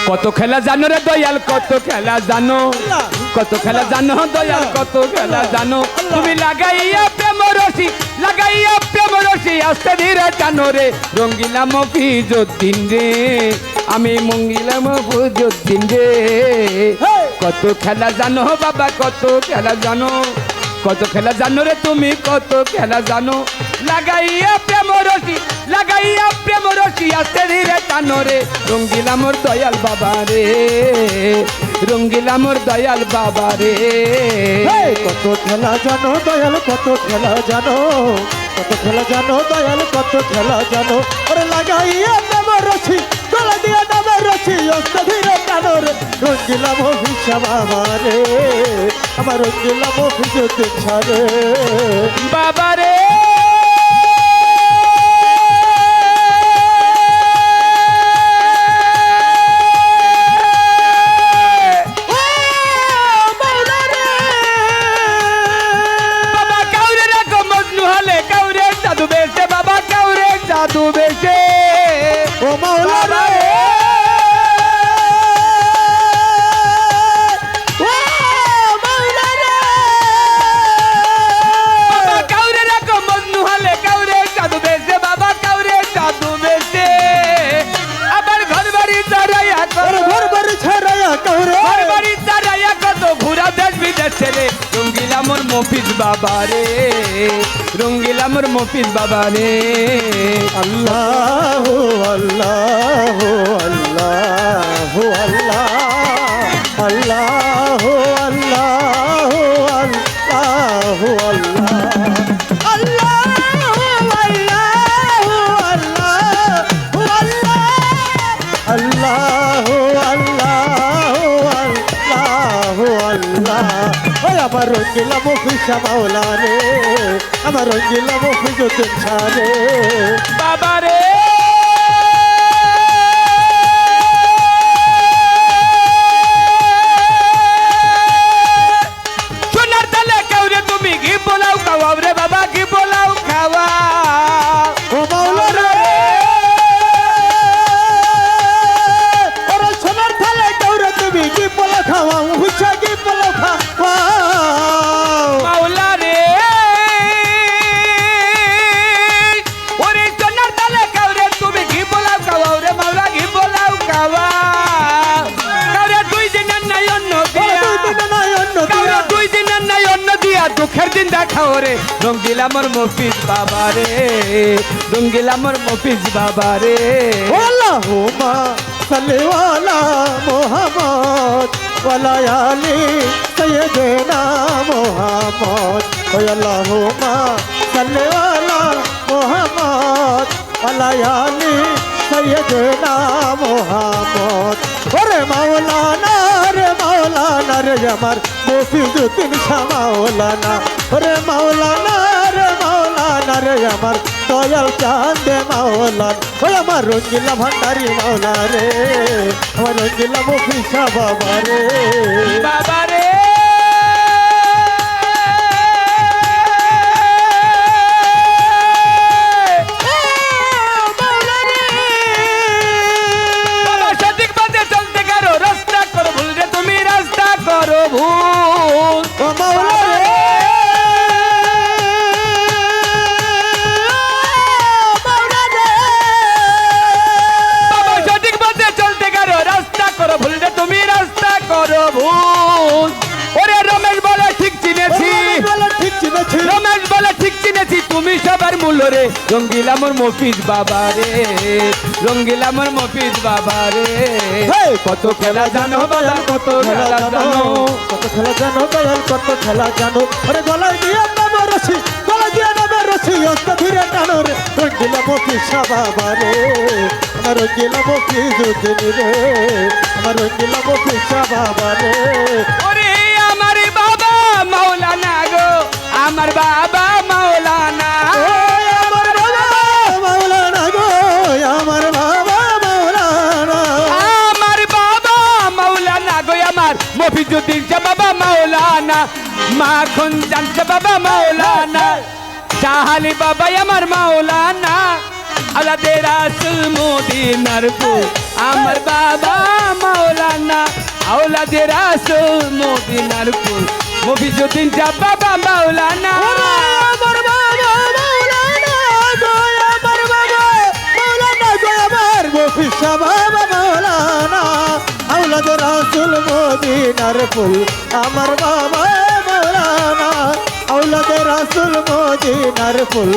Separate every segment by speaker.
Speaker 1: কত খেলা জানো রে দয়াল কত খেলা জানো কত খেলা জানো দয়াল কত খেলা জানো তুমি লাগাইয়া প্রেম রসি আস্তে ধীরে টানো রে রঙ্গিলা মফিজুদ্দিন রে আমি মঙ্গিলা মফিজুদ্দিন রে কত খেলা জানো বাবা কত খেলা জানো কত খেলা জানো রে তুমি কত খেলা জানো লাগাইয়া প্রেম রসি আস্তে ধীরে টানো রে রঙ্গিলা মোর দয়াল বাবা রে রঙ্গিলা মোর দয়াল বাবা রে
Speaker 2: কত খেলা জানো দয়াল কত খেলা জানো কত খেলা জানো দয়াল কত খেলা জানো ওরে লাগাইয়া প্রেম রসি গলা দিয়া নামে রসি আস্তে ধীরে টানো রে রঙ্গিলা মফিজা বাবা রে আমার রঙ্গিলা মফিজুদ্দিন রে
Speaker 1: বাবা রে জাদু বেশে
Speaker 2: ও মাওলা রে ও মাওলা রে
Speaker 1: বাবা কাউরে রাখো মজনু হলে কাউরে জাদু বেশে বাবা কাউরে জাদু বেশে আবার ঘর বাড়ি ছাড়াইয়া করো
Speaker 2: ঘর বাড়ি ছাড়াইয়া কাউরে
Speaker 1: ঘর বাড়ি ছাড়াইয়া কত ঘুরা দেশ বিদেশে রে রঙ্গিলা মোর মফিজ বাবা রে রঙ্গিলা মোর মফিজ বাবা রে
Speaker 2: আল্লাহ আল্লাহ আল্লাহ আল্লাহ আল্লাহ আল্লাহ আমার রঙ্গিলা মফিজা মাওলা রে আমার রঙ্গিলা মফিজুদ্দিন রে
Speaker 1: বাবা রে সোনার তালে কাউরে তুমি কি বলাও খাওয়াও রে বাবা কি বলাও খাওয়া
Speaker 2: ও মাওলা রে ওরে সোনার তালে কাউরে তুমি কি বলা খাওয়াও হুচা কি বলা খাওয়া
Speaker 1: মাওলা রে ওরে সোনার তালে কাউরে তুমি কি বলাও খাওয়াও রে মাওলা কি বলাও খাওয়া কাউরে দুই দিনের নাই অন্য দিয়া কাউরে দুই দিনের নাই অন্য দিয়া দুঃখের দিন দেখাও রে রঙ্গিলা মোর মফিজ বাবা রে রঙ্গিলা মোর মফিজ বাবা রে
Speaker 2: আল্লাহুম্মা সাল্লি আলা মুহাম্মদ ওয়ালা আলি সাইয়্যিদিনা মুহাম্মদ আল্লাহুম্মা সাল্লি আলা মুহাম্মদ ওয়ালা আলি সাইয়্যিদিনা মুহাম্মদ ওরে মাওলানা রে আমার মফিজুদ্দিন শাহ মাওলানা ওরে মাওলানা রে আমার দয়াল চাঁদে মাওলানা ওই আমার রঙ্গিলা ভান্ডারি মাওলা রে আমার রঙ্গিলা মফিজা বাবা রে
Speaker 1: বাবা রে তুমি সবার মূল্য রে রঙ্গিলা মোর মফিজ বাবা রে রঙ্গিলা মোর মফিজ বাবা রে কত খেলা জানো বাবা কত খেলা জানো
Speaker 2: কত খেলা জানো দয়াল কত খেলা জানো আরে গলায় দিয়ে নামে রসি গলায় দিয়ে নামে রসি আস্তে ধীরে টানো রে রঙ্গিলা মফিজা বাবা রে আমার রঙ্গিলা মফিজুদ্দিন রে আমার রঙ্গিলা মফিজা বাবা রে
Speaker 1: ওরে আমার বাবা মাওলানা গো আমার বাবা মাওলানা
Speaker 2: আমার বাবা মাওলানা গো আমার বাবা মাওলানা
Speaker 1: আমার বাবা মাওলানা গো আমার মফিজুদ্দিন শাহ বাবা মাওলানা মাখন জান শাহ বাবা মাওলানা চাহালি বাবা আমার মাওলানা আলাদে রাসুল মদিনার কো আমার বাবা মাওলানা আওলাদে রাসূল মদিনার ফুল মফিজুদ্দিন শাহ বাবা মাওলানা
Speaker 2: আমার বাবা মাওলানা গো আমার বাবা মাওলানা গো আমার মফিজ শাহ বাবা মাওলানা আওলাদ রাসূল মদিনার ফুল আমার বাবা মাওলানা আওলাদ রাসূল মদিনার ফুল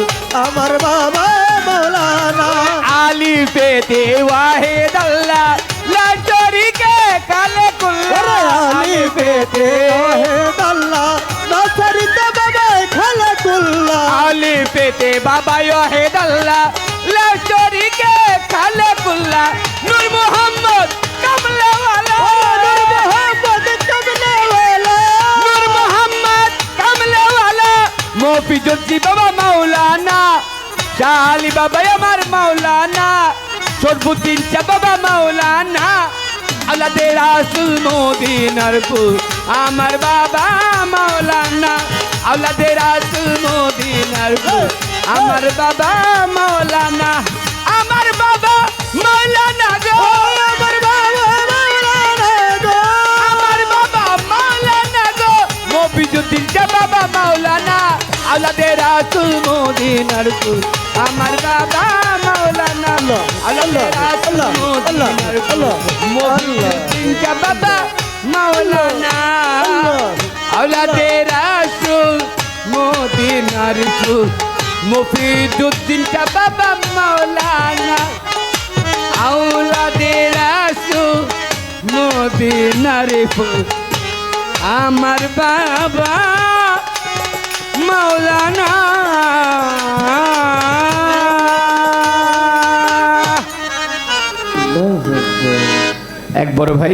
Speaker 2: আমার বাবা মাওলানা
Speaker 1: আলী পেতে ওয়াহিদ আল্লাহ লা শরীকে কালে কুল্লা
Speaker 2: আলী পেতে ওয়াহিদ আল্লাহ নাসরিতে বাবা খালাকুল্লাহ
Speaker 1: আলী পেতে বাবা ওয়াহিদ আল্লাহ লা শরীকে কালে কুল্লা নূর মুহাম্মদ কামলাওয়ালা
Speaker 2: নূর মোহাম্মদ কামলাওয়ালা
Speaker 1: নূর মুহাম্মদ কামলাওয়ালা মফিজুদ্দিন বাবা মাওলানা শাহ আলী বাবা আমার মাওলানা শরফুদ্দিন শাহ বাবা মাওলানা আওলাদে রাসূল মদিনার ফুল আমার বাবা মাওলানা আওলাদে রাসূল মদিনার ফুল আমার বাবা মাওলানা আমার বাবা মাওলানা গো
Speaker 2: আমার বাবা মাওলানা গো
Speaker 1: আমার বাবা মাওলানা গো মফিজুদ্দিন শাহ বাবা মাওলানা আওলাদে রাসূল মদিনার ফুল আমার বাবা মাওলানা আওলাদে রাসূল মদিনার ফুল মফিজুদ্দিন শাহ বাবা মাওলানা আওলাদে রাসূল মদিনার ফুল মফিজুদ্দিন শাহ বাবা মাওলানা আওলাদে রাসূল মদিনার ফুল আমার বাবা মাওলানা এক বড় ভাই